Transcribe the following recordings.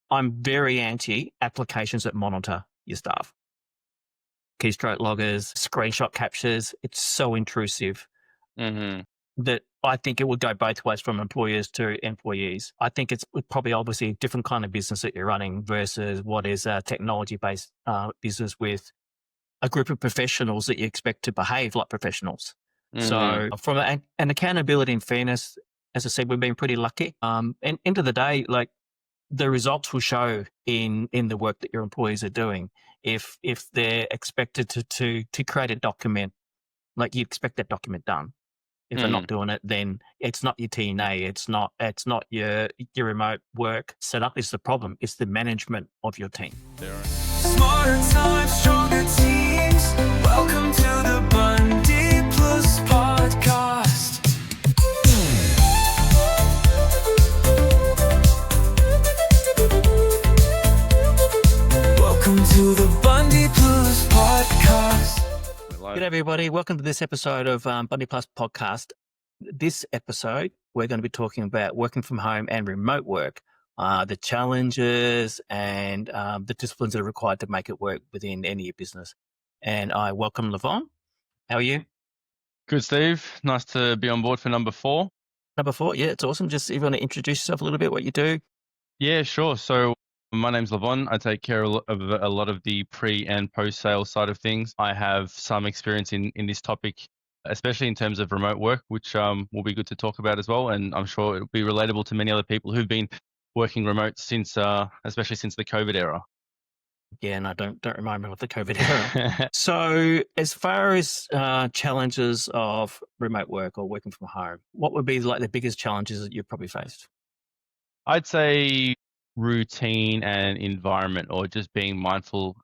I'm very anti applications that monitor your staff. Keystroke loggers, screenshot captures. It's so intrusive that I think it would go both ways from employers to employees. I think it's probably obviously a different kind of business that you're running versus what is a technology-based business with a group of professionals that you expect to behave like professionals. So from an accountability and fairness, as I said, we've been pretty lucky. And end of the day, like the results will show in the work that your employees are doing. If they're expected to create a document, like you expect that document done. If they're not doing it, then it's not your TNA, it's not your remote work setup is the problem. It's the management of your team. Smarter times, stronger teams. Welcome to the BundyPlus podcast. Welcome to the BundyPlus podcast. Good everybody, welcome to this episode of BundyPlus podcast. This episode, we're going to be talking about working from home and remote work, the challenges and the disciplines that are required to make it work within any business. And I welcome Lavonne. How are you? Good, Steve. Nice to be on board for number 4. Number 4, yeah, it's awesome. Just if you want to introduce yourself a little bit, what you do. Yeah, sure. So my name's Lavonne. I take care of a lot of the pre and post sale side of things. I have some experience in this topic, especially in terms of remote work, which will be good to talk about as well. And I'm sure it'll be relatable to many other people who've been working remote since, especially since the COVID era. Yeah, and I don't remind me of the COVID era. So as far as challenges of remote work or working from home, what would be like the biggest challenges that you've probably faced? I'd say routine and environment, or just being mindful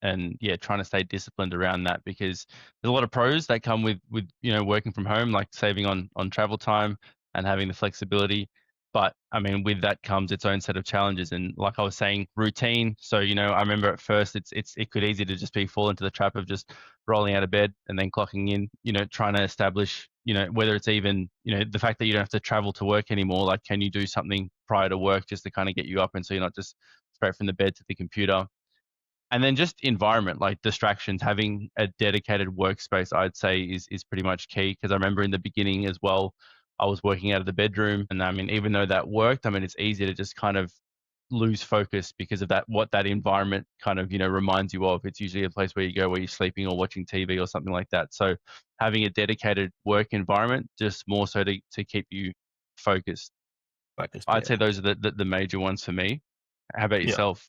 and trying to stay disciplined around that, because there's a lot of pros that come with working from home, like saving on travel time and having the flexibility. But I mean, with that comes its own set of challenges. And like I was saying, routine. So, I remember at first it could easy to just fall into the trap of just rolling out of bed and then clocking in, trying to establish, whether it's even, the fact that you don't have to travel to work anymore. Like, can you do something prior to work just to kind of get you up, and so you're not just straight from the bed to the computer. And then just environment, like distractions, having a dedicated workspace, I'd say is pretty much key. Because I remember in the beginning as well, I was working out of the bedroom, and I mean, even though that worked, I mean, it's easy to just kind of lose focus because of what that environment kind of, reminds you of. It's usually a place where you go where you're sleeping or watching TV or something like that. So having a dedicated work environment, just more so to keep you focused. I'd say those are the major ones for me. How about yourself?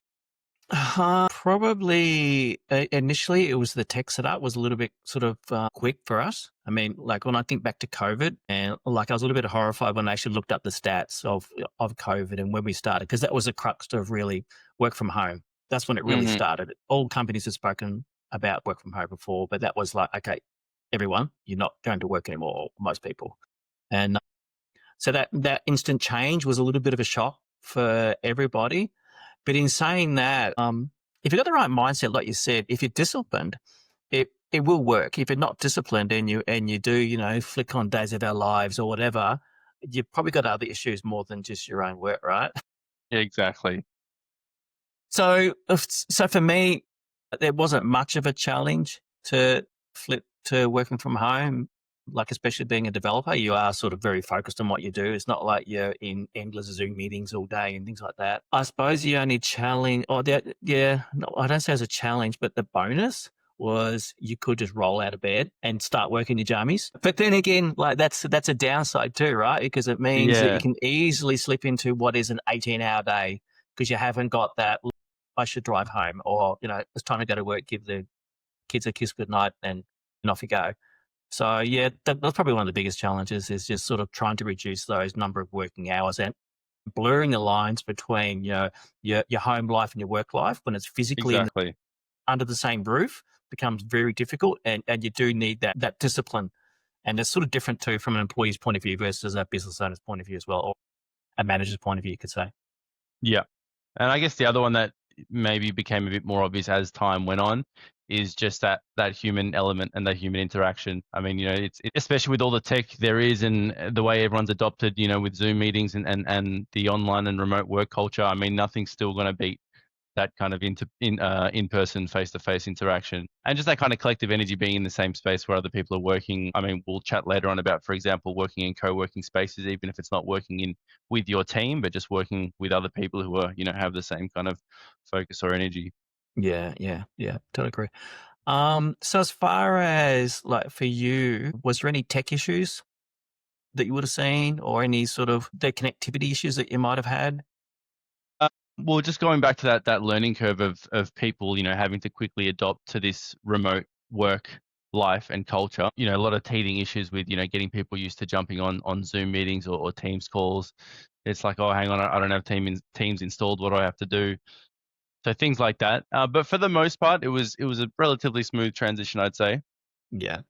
Probably initially it was the tech setup was a little bit sort of quick for us. I mean, like when I think back to COVID, and like I was a little bit horrified when I actually looked up the stats of COVID and when we started, because that was the crux of really work from home. That's when it really started. All companies have spoken about work from home before, but that was like, okay, everyone, you're not going to work anymore, or most people. And so that instant change was a little bit of a shock for everybody. But in saying that, if you've got the right mindset, like you said, if you're disciplined, it will work. If you're not disciplined and you do, flick on Days of Our Lives or whatever, you've probably got other issues more than just your own work, right? Yeah, exactly. So for me, there wasn't much of a challenge to flip to working from home. Like, especially being a developer, you are sort of very focused on what you do. It's not like you're in endless Zoom meetings all day and things like that. I suppose the only challenge, no, I don't say as a challenge, but the bonus was you could just roll out of bed and start working your jammies. But then again, like that's a downside too, right? Because it means that you can easily slip into what is an 18-hour day because you haven't got that, I should drive home, or, it's time to go to work, give the kids a kiss goodnight and off you go. So yeah, that's probably one of the biggest challenges, is just sort of trying to reduce those number of working hours and blurring the lines between your home life and your work life when it's physically under the same roof becomes very difficult, and you do need that discipline. And it's sort of different too from an employee's point of view versus a business owner's point of view as well, or a manager's point of view, you could say. Yeah. And I guess the other one that maybe became a bit more obvious as time went on is just that human element and that human interaction. I mean, it's especially with all the tech there is and the way everyone's adopted, with Zoom meetings and the online and remote work culture. I mean, nothing's still going to beat that kind of in-person, face-to-face interaction, and just that kind of collective energy, being in the same space where other people are working. I mean, we'll chat later on about, for example, working in co-working spaces, even if it's not working in with your team, but just working with other people who are, have the same kind of focus or energy. Yeah, totally agree. So as far as like for you, was there any tech issues that you would have seen, or any sort of the connectivity issues that you might have had? Well, just going back to that learning curve of people, having to quickly adopt to this remote work life and culture. A lot of teething issues with, getting people used to jumping on Zoom meetings or Teams calls. It's like, oh, hang on, I don't have Teams installed. What do I have to do? So things like that. But for the most part, it was a relatively smooth transition, I'd say. Yeah.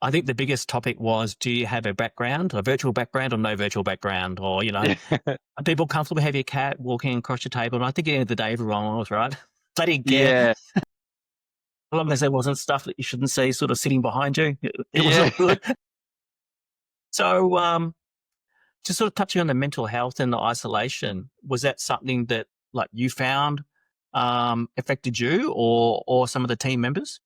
I think the biggest topic was, do you have a virtual background or no virtual background? Or, are people comfortable have your cat walking across your table? And I think at the end of the day, everyone was right. They didn't care. Yeah. As long as there wasn't stuff that you shouldn't see sort of sitting behind you, it was Yeah. all good. So, just sort of touching on the mental health and the isolation, was that something that like you found affected you or some of the team members?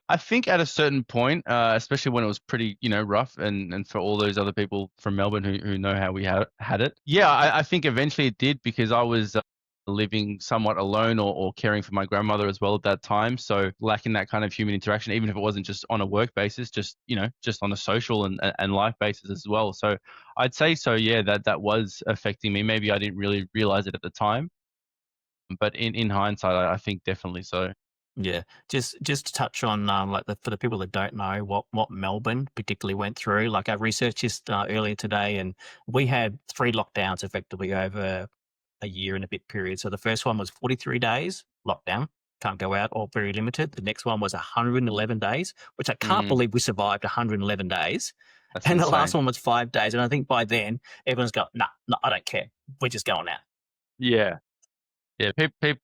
I think at a certain point, especially when it was pretty, rough, and for all those other people from Melbourne who know how we had it. Yeah, I think eventually it did, because I was living somewhat alone or caring for my grandmother as well at that time. So lacking that kind of human interaction, even if it wasn't just on a work basis, just, just on a social and life basis as well. So I'd say so, yeah, that was affecting me. Maybe I didn't really realize it at the time, but in hindsight, I think definitely so. Yeah, just to touch on for the people that don't know what Melbourne particularly went through, like I researched this earlier today, and we had 3 lockdowns effectively over a year and a bit period. So the first one was 43 days lockdown, can't go out or very limited. The next one was 111 days, which I can't believe we survived 111 days. That's And the insane. last one was 5 days, and I think by then everyone's got no, I don't care, we're just going out. Yeah.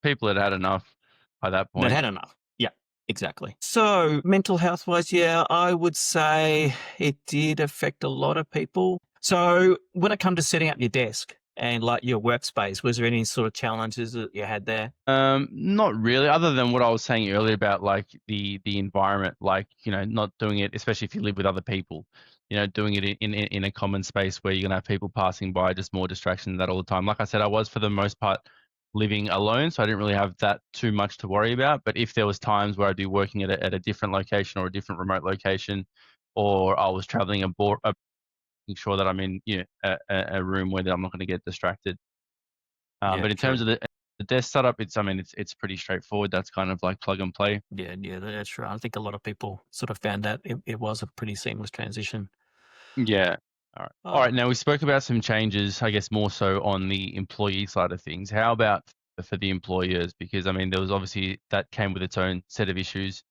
People had enough by that They'd point. had enough. Yeah, exactly. So mental health wise, yeah, I would say it did affect a lot of people. So when it comes to setting up your desk and like your workspace, was there any sort of challenges that you had there? Not really, other than what I was saying earlier about like the environment, like, not doing it, especially if you live with other people, doing it in a common space where you're gonna have people passing by, just more distraction than that all the time. Like I said, I was for the most part living alone, so I didn't really have that too much to worry about. But if there was times where I'd be working at a different location or a different remote location, or I was traveling abroad, making sure that I'm in, a room where I'm not going to get distracted. Yeah, But in terms of the desk setup, it's pretty straightforward. That's kind of like plug and play. Yeah, that's right. I think a lot of people sort of found that it was a pretty seamless transition. Yeah. All right. Oh. All right. Now we spoke about some changes, I guess more so on the employee side of things. How about for the employers? Because I mean, there was obviously that came with its own set of issues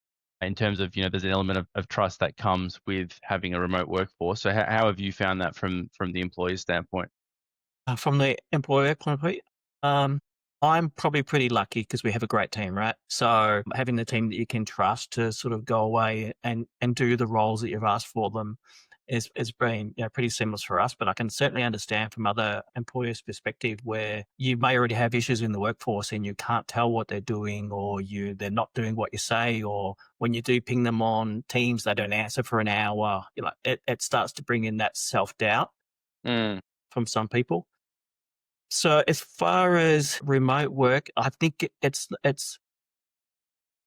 in terms of, there's an element of trust that comes with having a remote workforce. So how have you found that from the employer's standpoint? From the employer point of view, I'm probably pretty lucky because we have a great team, right? So having the team that you can trust to sort of go away and do the roles that you've asked for them is been pretty seamless for us. But I can certainly understand from other employers' perspective where you may already have issues in the workforce and you can't tell what they're doing, or they're not doing what you say, or when you do ping them on Teams, they don't answer for an hour. It starts to bring in that self-doubt from some people. So as far as remote work, I think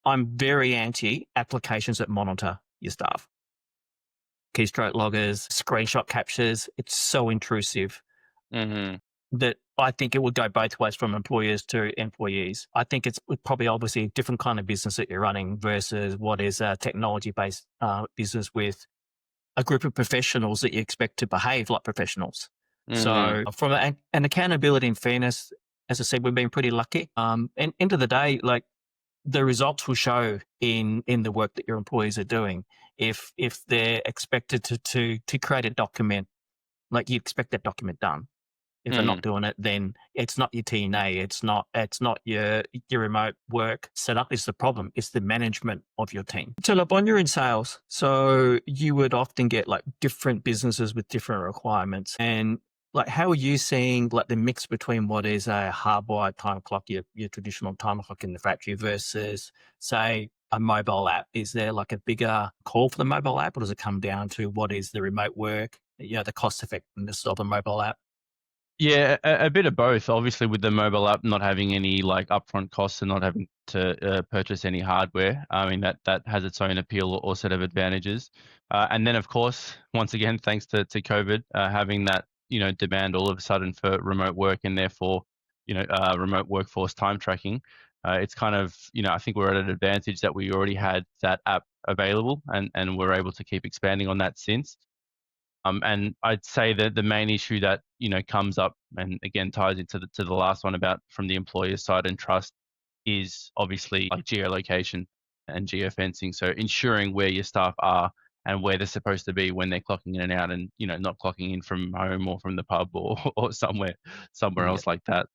I'm very anti applications that monitor your staff. Keystroke loggers, screenshot captures, it's so intrusive that I think it would go both ways from employers to employees. I think it's probably obviously a different kind of business that you're running versus what is a technology-based business with a group of professionals that you expect to behave like professionals. So from an accountability and fairness, as I said, we've been pretty lucky. And end of the day, like the results will show in the work that your employees are doing. If they're expected to create a document, like you expect that document done. If they're not doing it, then it's not your TNA, it's not your remote work setup is the problem. It's the management of your team. So Lavonne, you're in sales, so you would often get like different businesses with different requirements. And like, how are you seeing like the mix between what is a hardwired time clock, your traditional time clock in the factory versus, say, a mobile app? Is there like a bigger call for the mobile app, or does it come down to what is the remote work, the cost effectiveness of a mobile app? Yeah, a bit of both. Obviously, with the mobile app not having any like upfront costs and not having to purchase any hardware, I mean that has its own appeal or set of advantages. And then, of course, once again, thanks to COVID, having that demand all of a sudden for remote work and therefore remote workforce time tracking, it's kind of I think we're at an advantage that we already had that app available and we're able to keep expanding on that since. And I'd say that the main issue that comes up, and again ties into the last one about from the employer side and trust, is obviously like geolocation and geofencing. So ensuring where your staff are and where they're supposed to be when they're clocking in and out, and not clocking in from home or from the pub or or somewhere Yeah. else like that.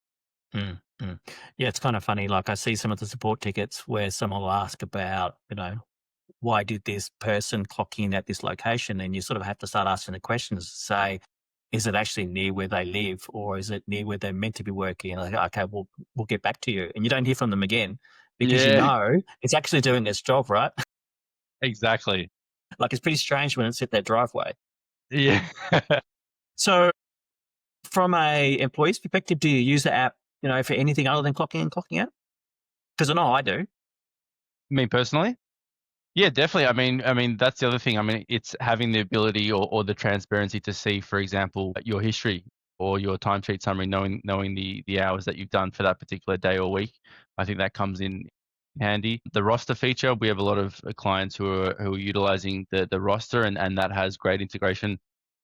Mm, mm. Yeah, it's kind of funny. Like, I see some of the support tickets where someone will ask about, why did this person clock in at this location? And you sort of have to start asking the questions to say, is it actually near where they live, or is it near where they're meant to be working? And like, okay, we'll get back to you. And you don't hear from them again because Yeah, it's actually doing its job, right? exactly. Like, it's pretty strange when it's at their driveway. Yeah. So from a employee's perspective, do you use the app, for anything other than clocking in, clocking out? Because I know I do. Me personally? Yeah, definitely. I mean, that's the other thing. I mean, it's having the ability or the transparency to see, for example, your history or your timesheet summary, knowing the hours that you've done for that particular day or week. I think that comes in handy. The roster feature, we have a lot of clients who are utilizing the roster, and that has great integration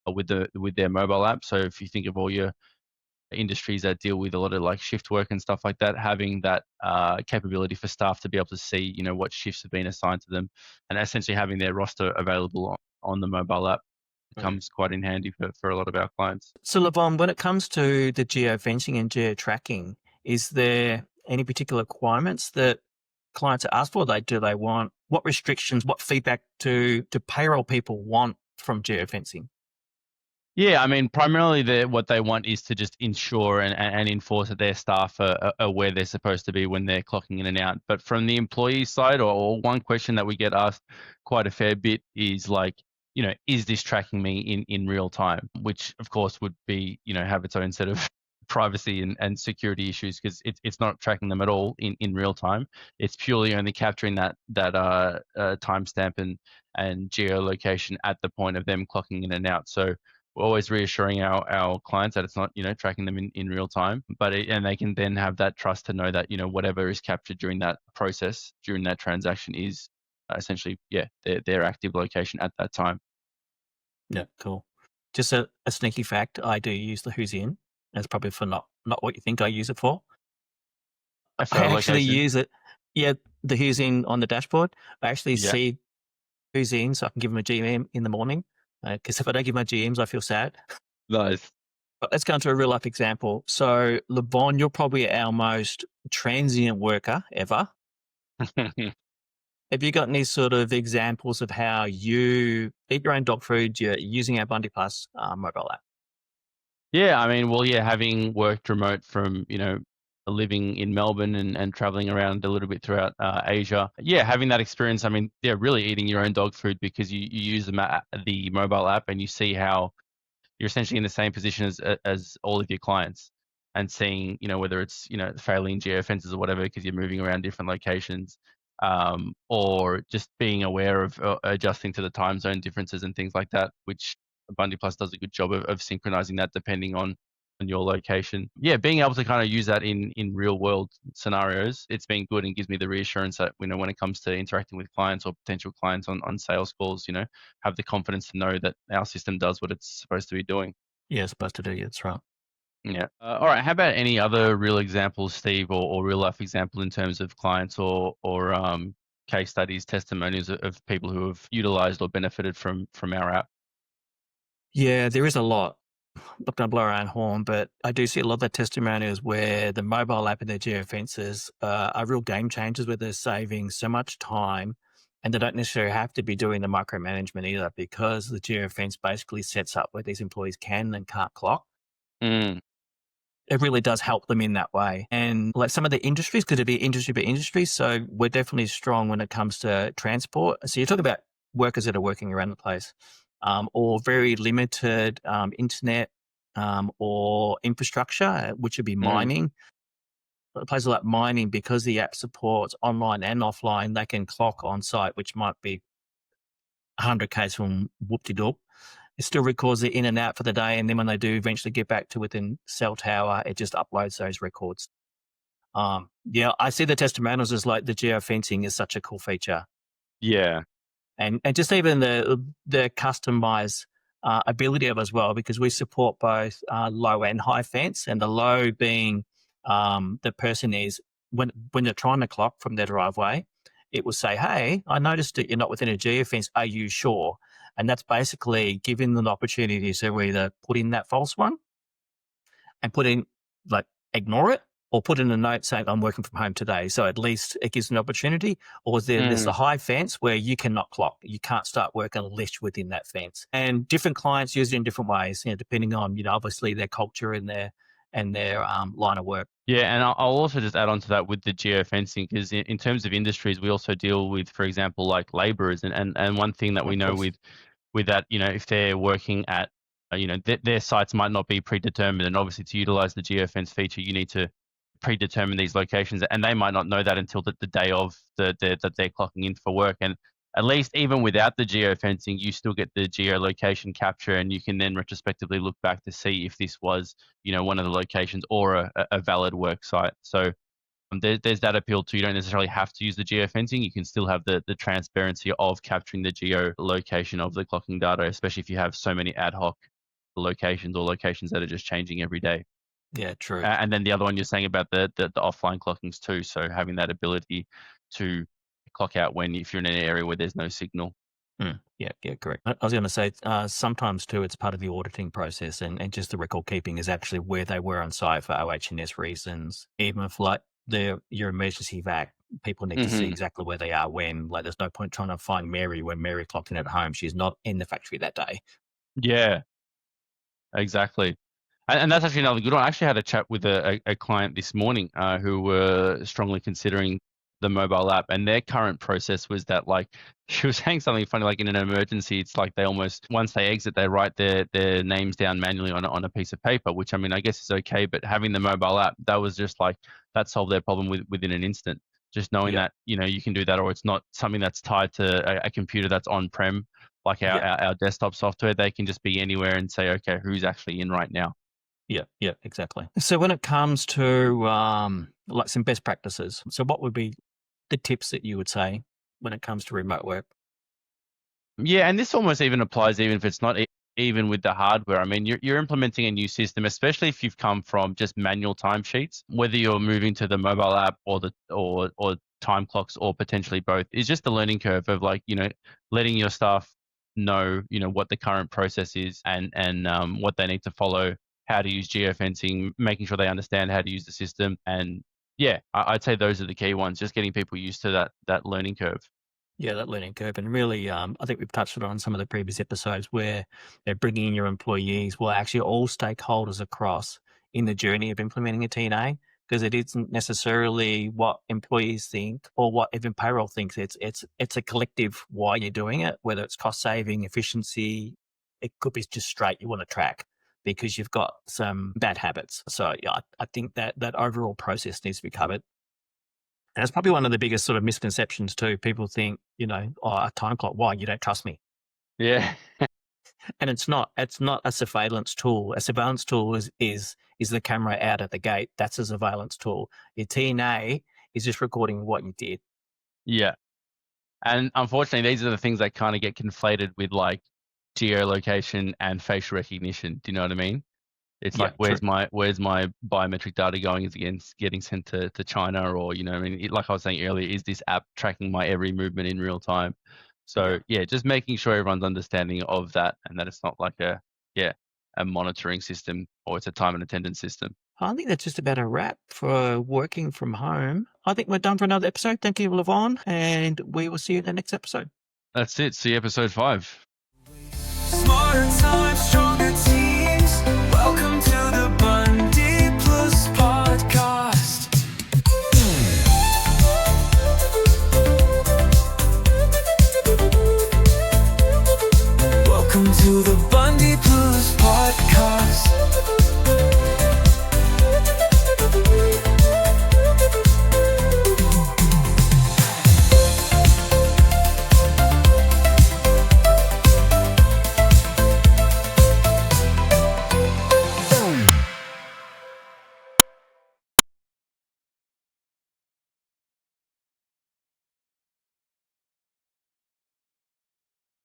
with their mobile app. So if you think of all your industries that deal with a lot of like shift work and stuff like that, having that capability for staff to be able to see, what shifts have been assigned to them, and essentially having their roster available on the mobile app comes quite in handy for a lot of our clients. So, Lavonne, when it comes to the geofencing and geo-tracking, is there any particular requirements that clients are asked for? Do they want, what restrictions, what feedback do payroll people want from geofencing? Yeah, I mean, primarily what they want is to just ensure and enforce that their staff are where they're supposed to be when they're clocking in and out. But from the employee side, or one question that we get asked quite a fair bit is like, is this tracking me in real time? Which of course would be, have its own set of privacy and security issues, because it's not tracking them at all in real time. It's purely only capturing that timestamp and geolocation at the point of them clocking in and out. So we're always reassuring our clients that it's not, tracking them in real time, and they can then have that trust to know that, whatever is captured during that process, during that transaction is essentially, their active location at that time. Yeah, cool. Just a sneaky fact, I do use the Who's In. That's probably for not what you think I use it for. For I actually location. use it. Yeah, the Who's In on the dashboard. I actually Yeah. see who's in, so I can give them a GM in the morning. Because if I don't give my GMs, I feel sad. Nice. But let's go into a real life example. So, Lavonne, you're probably our most transient worker ever. Have you got any sort of examples of how you eat your own dog food, you're using our BundyPlus mobile app? Yeah, I mean, well, yeah, having worked remote from, living in Melbourne and traveling around a little bit throughout Asia. Yeah, having that experience, I mean, yeah, really eating your own dog food because you use the mobile app and you see how you're essentially in the same position as all of your clients, and seeing, whether it's, failing geofences or whatever because you're moving around different locations, or just being aware of adjusting to the time zone differences and things like that, which BundyPlus does a good job of synchronizing that depending on your location. Yeah, being able to kind of use that in real world scenarios, it's been good and gives me the reassurance that, when it comes to interacting with clients or potential clients on sales calls, have the confidence to know that our system does what it's supposed to be doing. Yeah, it's supposed to do. Yeah, that's right. Yeah. All right. How about any other real examples, Steve, or real life example in terms of clients or case studies, testimonials of people who have utilized or benefited from our app? Yeah, there is a lot. not going to blow our own horn, but I do see a lot of the testimonials where the mobile app and their geofences are real game changers, where they're saving so much time, and they don't necessarily have to be doing the micromanagement either, because the geofence basically sets up where these employees can and can't clock. Mm. It really does help them in that way. And like some of the industries, because it'd be industry by industry. So we're definitely strong when it comes to transport. So you're talking about workers that are working around the place, or very limited internet or infrastructure, which would be mining. Places like mining, because the app supports online and offline, they can clock on site, which might be 100 k's from whoop-de-doop. It still records the in and out for the day, and then when they do eventually get back to within cell tower, it just uploads those records. Yeah, I see the testimonials as like the geofencing is such a cool feature, Yeah. and just even the customized ability of it as well, because we support both low and high fence, and the low being the person is when they're trying to clock from their driveway, it will say, "Hey, I noticed that you're not within a geofence. Are you sure?" And that's basically giving them the opportunity to either put in that false one and put in, like, ignore it, or put in a note saying, "I'm working from home today." So at least it gives an opportunity. Or there's the high fence where you cannot clock. You can't start work unless you're within that fence. And different clients use it in different ways, depending on, obviously their culture and their line of work. Yeah, and I'll also just add on to that with the geofencing, because in terms of industries, we also deal with, for example, like laborers, and one thing that we know with that, if they're working at, their sites might not be predetermined, and obviously to utilize the geofence feature, you need to predetermine these locations, and they might not know that until the day of that they're clocking in for work. And at least even without the geofencing, you still get the geolocation capture, and you can then retrospectively look back to see if this was, one of the locations or a valid work site. So there's that appeal too. You don't necessarily have to use the geofencing. You can still have the transparency of capturing the geolocation of the clocking data, especially if you have so many ad hoc locations or locations that are just changing every day. Yeah, true. And then the other one you're saying about the offline clockings too. So having that ability to clock out if you're in an area where there's no signal. Yeah, correct. I was going to say, sometimes too, it's part of the auditing process, and just the record keeping is actually where they were on site for OH&S reasons. Even if like your emergency vac, people need to see exactly where they are when. Like, there's no point trying to find Mary when Mary clocked in at home. She's not in the factory that day. Yeah, exactly. And that's actually another good one. I actually had a chat with a client this morning who were strongly considering the mobile app, and their current process was that, like, she was saying something funny, like in an emergency, it's like they almost, once they exit, they write their names down manually on a piece of paper, which, I mean, I guess is okay, but having the mobile app, that was just like, that solved their problem within an instant. Just knowing that, you can do that, or it's not something that's tied to a computer that's on-prem, like our desktop software. They can just be anywhere and say, okay, who's actually in right now? Yeah, exactly. So when it comes to like some best practices, so what would be the tips that you would say when it comes to remote work? Yeah, and this almost even applies even if it's not even with the hardware. I mean, you're implementing a new system, especially if you've come from just manual timesheets. Whether you're moving to the mobile app or or time clocks, or potentially both, is just the learning curve of, like, letting your staff know, what the current process is, and what they need to follow, how to use geofencing, making sure they understand how to use the system. And yeah, I'd say those are the key ones, just getting people used to that learning curve. Yeah, that learning curve. And really, I think we've touched on some of the previous episodes where they're bringing in your employees, well, actually all stakeholders across in the journey of implementing a TNA, because it isn't necessarily what employees think or what even payroll thinks. It's a collective why you're doing it, whether it's cost saving, efficiency. It could be just straight you want to track because you've got some bad habits. So yeah, I think that overall process needs to be covered. And it's probably one of the biggest sort of misconceptions too. People think, oh, a time clock, why? You don't trust me. Yeah. And it's not a surveillance tool. A surveillance tool is the camera out at the gate. That's a surveillance tool. Your TNA is just recording what you did. Yeah. And unfortunately, these are the things that kind of get conflated with, like, geolocation and facial recognition. Do you know what I mean? It's like, where's my biometric data going? Is it getting sent to China, or, I mean, like I was saying earlier, is this app tracking my every movement in real time? So yeah, just making sure everyone's understanding of that, and that it's not like a a monitoring system, or it's a time and attendance system. I think that's just about a wrap for working from home. I think we're done for another episode. Thank you, Lavonne, and we will see you in the next episode. That's it. See you episode 5. Smarter times, stronger teams. Welcome to the BundyPlus podcast. Welcome to the BundyPlus podcast.